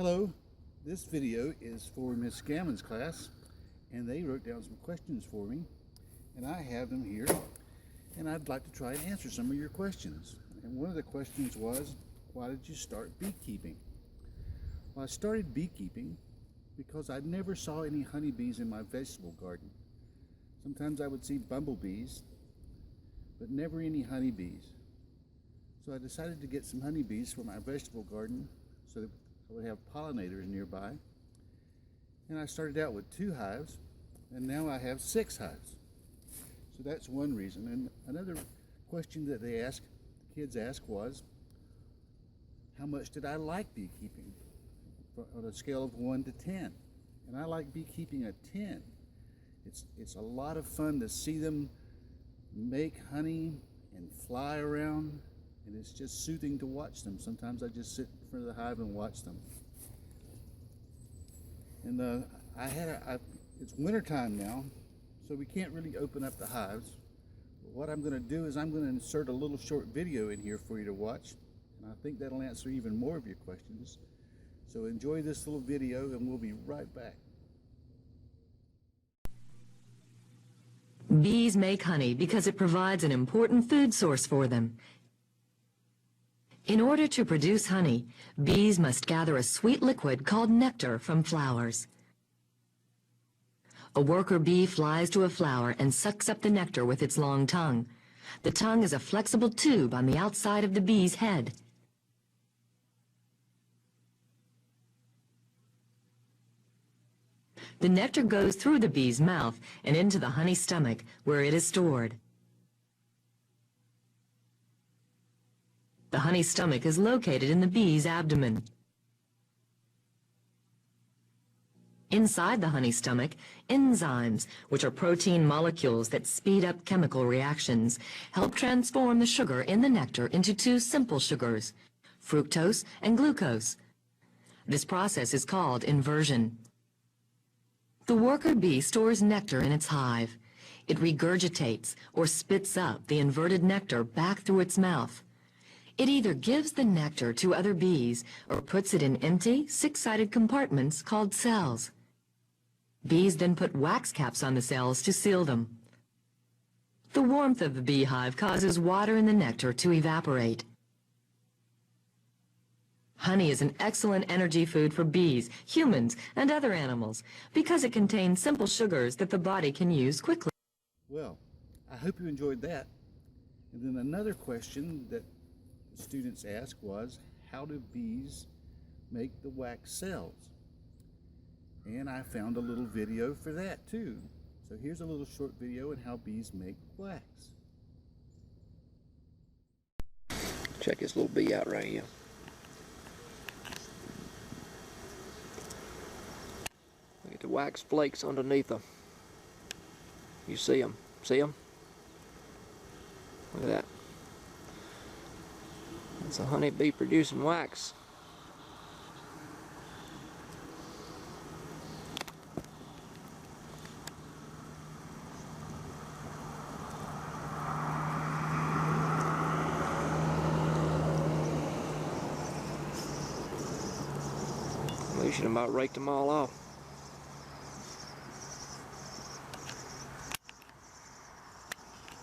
Hello, this video is for Miss Gammon's class, and they wrote down some questions for me, and I have them here, and I'd like to try and answer some of your questions. And one of the questions was, why did you start beekeeping? Well, I started beekeeping because I never saw any honeybees in my vegetable garden. Sometimes I would see bumblebees, but never any honeybees. So I decided to get some honeybees for my vegetable garden so that I would have pollinators nearby. And I started out with 2 hives, and now I have 6 hives. So that's one reason. And another question that the kids asked was, how much did I like beekeeping on a scale of 1 to 10? And I like beekeeping a 10. It's a lot of fun to see them make honey and fly around, and it's just soothing to watch them. Sometimes I just sit in front of the hive and watch them. And it's winter time now, so we can't really open up the hives. But what I'm going to do is I'm going to insert a little short video in here for you to watch, and I think that'll answer even more of your questions. So enjoy this little video, and we'll be right back. Bees make honey because it provides an important food source for them. In order to produce honey, bees must gather a sweet liquid called nectar from flowers. A worker bee flies to a flower and sucks up the nectar with its long tongue. The tongue is a flexible tube on the outside of the bee's head. The nectar goes through the bee's mouth and into the honey stomach, where it is stored. The honey stomach is located in the bee's abdomen. Inside the honey stomach, enzymes, which are protein molecules that speed up chemical reactions, help transform the sugar in the nectar into 2 simple sugars, fructose and glucose. This process is called inversion. The worker bee stores nectar in its hive. It regurgitates or spits up the inverted nectar back through its mouth. It either gives the nectar to other bees or puts it in empty, 6-sided compartments called cells. Bees then put wax caps on the cells to seal them. The warmth of the beehive causes water in the nectar to evaporate. Honey is an excellent energy food for bees, humans, and other animals because it contains simple sugars that the body can use quickly. Well, I hope you enjoyed that. And then another question that the students asked was, how do bees make the wax cells? And I found a little video for that too. So here's a little short video on how bees make wax. Check this little bee out right here. Look at the wax flakes underneath her. You see them? See them? Look at that. It's a honeybee producing wax. We should have about raked them all off.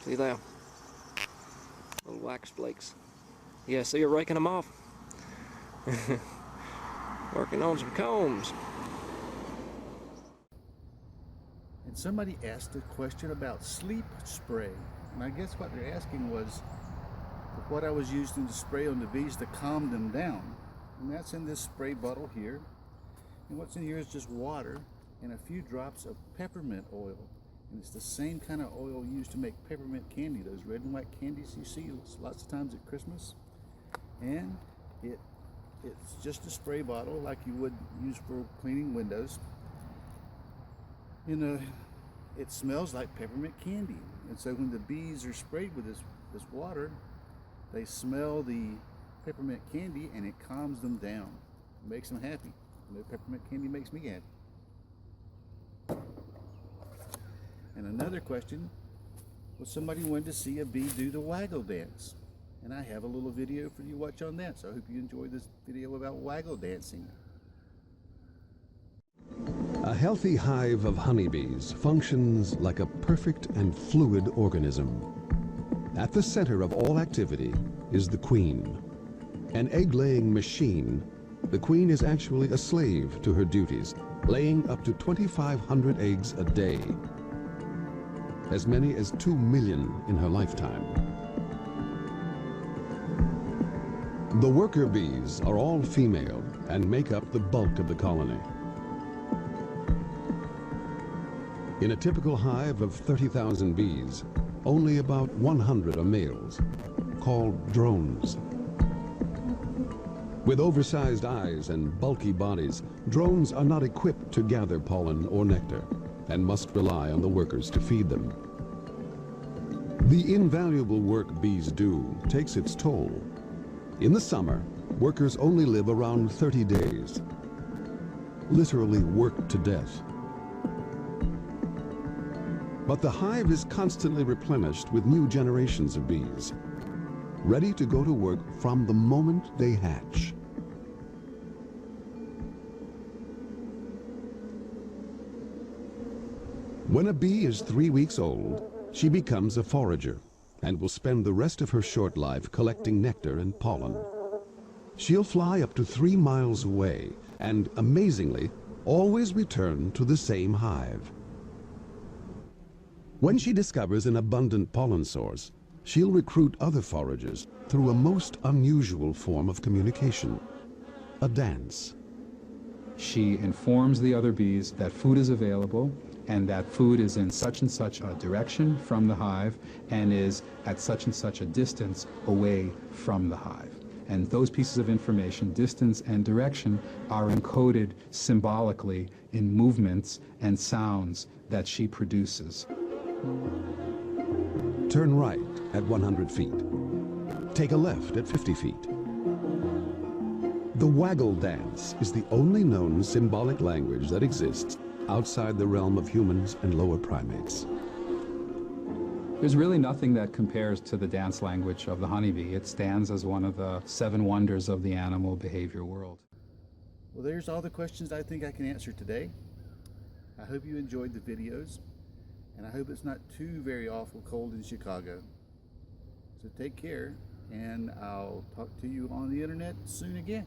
See there? Little wax flakes. Yeah, see her raking them off? Working on some combs. And somebody asked a question about sleep spray. And I guess what they're asking was what I was using to spray on the bees to calm them down. And that's in this spray bottle here. And what's in here is just water and a few drops of peppermint oil. And it's the same kind of oil used to make peppermint candy, those red and white candies you see lots of times at Christmas. And it's just a spray bottle like you would use for cleaning windows. It smells like peppermint candy. And so when the bees are sprayed with this water, they smell the peppermint candy and it calms them down. It makes them happy. Peppermint candy makes me happy. And another question was, somebody wanted to see a bee do the waggle dance. And I have a little video for you to watch on that. So I hope you enjoy this video about waggle dancing. A healthy hive of honeybees functions like a perfect and fluid organism. At the center of all activity is the queen. An egg-laying machine, the queen is actually a slave to her duties, laying up to 2,500 eggs a day. As many as 2 million in her lifetime. The worker bees are all female and make up the bulk of the colony. In a typical hive of 30,000 bees, only about 100 are males, called drones. With oversized eyes and bulky bodies, drones are not equipped to gather pollen or nectar and must rely on the workers to feed them. The invaluable work bees do takes its toll. In the summer, workers only live around 30 days, literally worked to death. But the hive is constantly replenished with new generations of bees, ready to go to work from the moment they hatch. When a bee is 3 weeks old, she becomes a forager and will spend the rest of her short life collecting nectar and pollen. She'll fly up to 3 miles away and, amazingly, always return to the same hive. When she discovers an abundant pollen source, she'll recruit other foragers through a most unusual form of communication, a dance. She informs the other bees that food is available and that food is in such and such a direction from the hive and is at such and such a distance away from the hive. And those pieces of information, distance and direction, are encoded symbolically in movements and sounds that she produces. Turn right at 100 feet. Take a left at 50 feet. The waggle dance is the only known symbolic language that exists outside the realm of humans and lower primates. There's really nothing that compares to the dance language of the honeybee. It stands as one of the 7 wonders of the animal behavior world. Well, there's all the questions I think I can answer today. I hope you enjoyed the videos, and I hope it's not too very awful cold in Chicago. So take care, and I'll talk to you on the internet soon again.